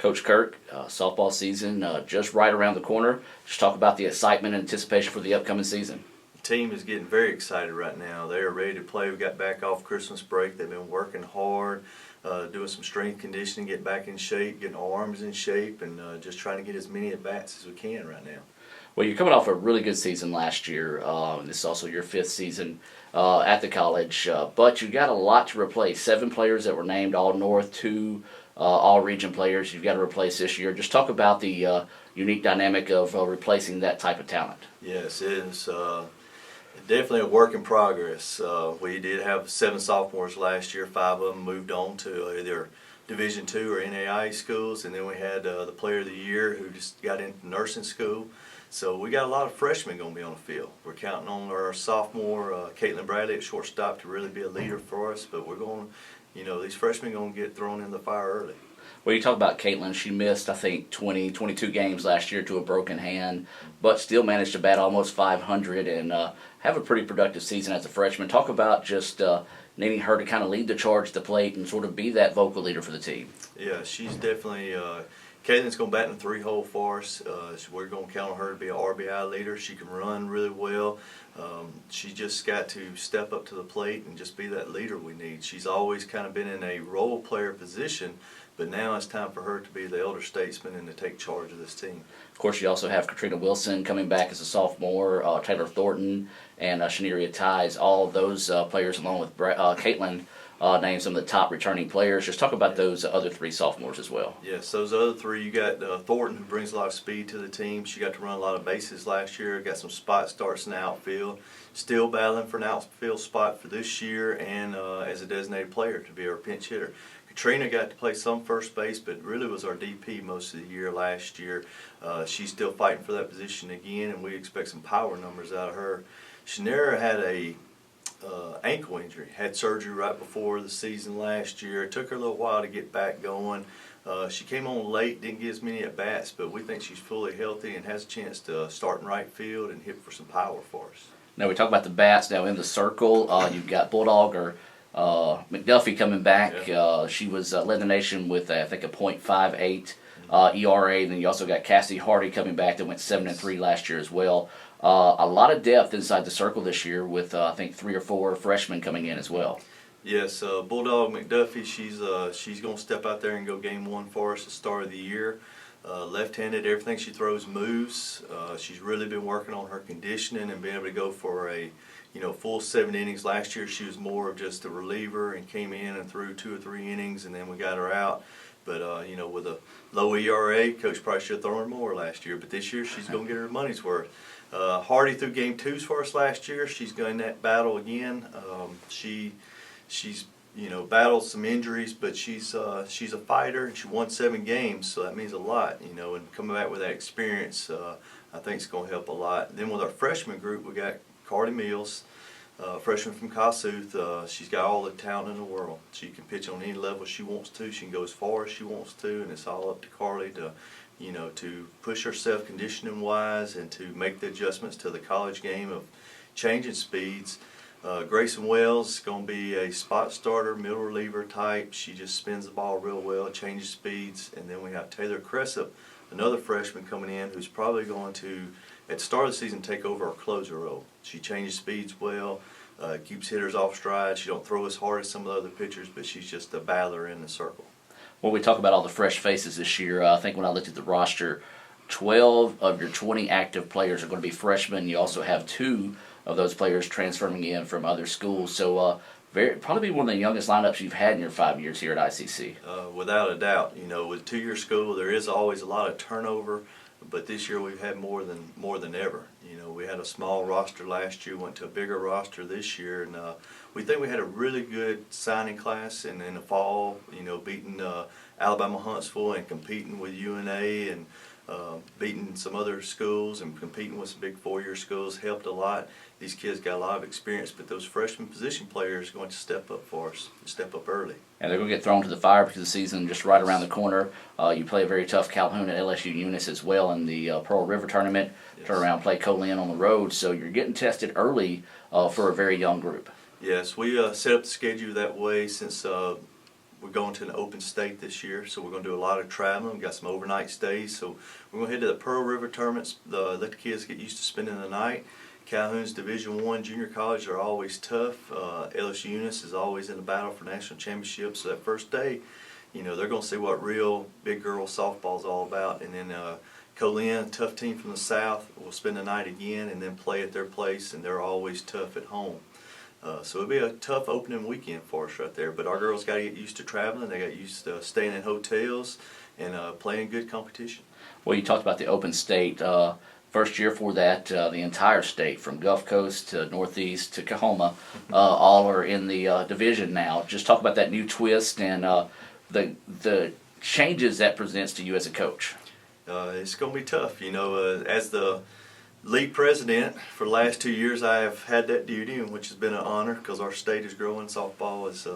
Coach Kirk, softball season just right around the corner. Just talk about the excitement and anticipation for the upcoming season. The team is getting very excited right now. They are ready to play. We got back off Christmas break. They've been working hard, doing some strength conditioning, getting back in shape, getting our arms in shape, and just trying to get as many at-bats as we can right now. Well, you're coming off a really good season last year. This is also your fifth season at the college, but you got a lot to replace. 7 players that were named All-North, 2 All-Region players you've got to replace this year. Just talk about the unique dynamic of replacing that type of talent. Yes, it is definitely a work in progress. We did have 7 sophomores last year. 5 of them moved on to either Division II or NAIA schools, and then we had the Player of the Year who just got into nursing school. So we got a lot of freshmen going to be on the field. We're counting on our sophomore, Braddock at shortstop, to really be a leader for us. But we're going, these freshmen are going to get thrown in the fire early. Well, you talk about Caitlin. She missed, I think, 22 games last year to a broken hand, but still managed to bat almost 500 and have a pretty productive season as a freshman. Talk about just needing her to kind of lead the charge at the plate and sort of be that vocal leader for the team. Yeah, she's definitely Caitlin's going to bat in the 3-hole for us. We're going to count on her to be an RBI leader. She can run really well. She just got to step up to the plate and just be that leader we need. She's always kind of been in a role player position, but now it's time for her to be the elder statesman and to take charge of this team. Of course, you also have Katrina Wilson coming back as a sophomore, Taylor Thornton, and Shaneria Ties. All of those players, along with Caitlin, named some of the top returning players. Just talk about those other 3 sophomores as well. Yes, those other 3, you got Thornton, who brings a lot of speed to the team. She got to run a lot of bases last year, got some spot starts in the outfield. Still battling for an outfield spot for this year, and as a designated player to be our pinch hitter. Katrina got to play some first base, but really was our DP most of the year last year. She's still fighting for that position again, and we expect some power numbers out of her. Shaneria had a ankle injury, had surgery right before the season last year. It took her a little while to get back going. She came on late, didn't get as many at-bats, but we think she's fully healthy and has a chance to start in right field and hit for some power for us. Now we talk about the bats. Now in the circle, you've got Bulldog or McDuffie coming back. Yeah. She was led the nation with I think a .58 ERA. Then you also got Cassie Hardy coming back that went 7-3 last year as well. A lot of depth inside the circle this year with I think 3 or 4 freshmen coming in as well. Yes, Bulldog McDuffie, she's going to step out there and go game 1 for us at the start of the year. Left-handed, everything she throws moves. She's really been working on her conditioning and being able to go for a full 7 innings. Last year she was more of just a reliever and came in and threw 2 or 3 innings, and then we got her out. But with a low ERA, Coach probably should have thrown her more last year. But this year she's going to get her money's worth. Hardy threw game 2s for us last year. She's going that battle again. She's battled some injuries, but she's a fighter, and she won 7 games, so that means a lot. And coming back with that experience, I think it's going to help a lot. Then with our freshman group, we got Cardi Mills, freshman from Kossuth. She's got all the talent in the world. She can pitch on any level she wants to. She can go as far as she wants to, and it's all up to Carly to push herself conditioning wise and to make the adjustments to the college game of changing speeds. Grayson Wells is going to be a spot starter, middle reliever type. She just spins the ball real well, changes speeds. And then we have Taylor Cressup, another freshman coming in who's probably going to, at the start of the season, take over our closer role. She changes speeds well, keeps hitters off stride. She don't throw as hard as some of the other pitchers, but she's just a battler in the circle. When we talk about all the fresh faces this year, I think when I looked at the roster, 12 of your 20 active players are going to be freshmen. You also have 2 of those players transferring in from other schools. So probably one of the youngest lineups you've had in your 5 years here at ICC. Without a doubt. With 2-year school, there is always a lot of turnover, but this year we've had more than ever. We had a small roster last year, went to a bigger roster this year, and we think we had a really good signing class. And in the fall, beating Alabama Huntsville and competing with UNA and beating some other schools and competing with some big 4-year schools helped a lot. These kids got a lot of experience, but those freshman position players are going to step up for us, step up early. And they're going to get thrown to the fire because the season just right around the corner. You play a very tough Calhoun and LSU Eunice as well in the Pearl River tournament. Yes. Turn around, play Colin on the road, so you're getting tested early for a very young group. Yes, we set up the schedule that way since we're going to an open state this year, so we're going to do a lot of traveling. We've got some overnight stays, so we're going to head to the Pearl River tournaments. Let the kids get used to spending the night. Calhoun's Division I junior college are always tough. LSU Eunice is always in the battle for national championships. So that first day, you know, they're going to see what real big girl softball is all about. And then Colin, tough team from the south, will spend the night again and then play at their place, and they're always tough at home. So it'll be a tough opening weekend for us right there. But our girls got to get used to traveling. They got used to staying in hotels and playing good competition. Well, you talked about the open state. First year for that, the entire state, from Gulf Coast to Northeast to Kahoma, all are in the division now. Just talk about that new twist and the changes that presents to you as a coach. It's going to be tough. You know, as the league president for the last 2 years, I have had that duty, and which has been an honor because our state is growing. Softball is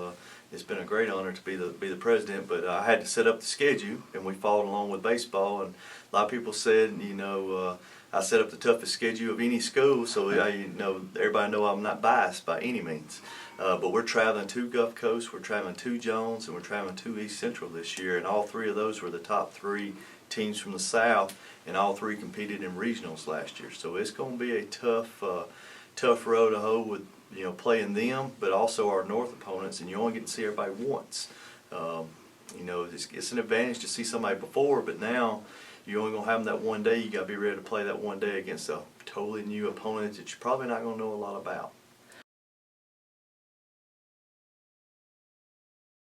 it's been a great honor to be the president. But I had to set up the schedule, and we followed along with baseball. And a lot of people said, you know, I set up the toughest schedule of any school, so you know, everybody know I'm not biased by any means. But we're traveling to Gulf Coast, we're traveling to Jones, and we're traveling to East Central this year, and all three of those were the top 3 teams from the South, and all 3 competed in regionals last year. So it's going to be a tough road to hoe with, you know, playing them, but also our North opponents, and you only get to see everybody once. You know, it's an advantage to see somebody before, but now you're only going to have them that one day. You got to be ready to play that one day against a totally new opponent that you're probably not going to know a lot about.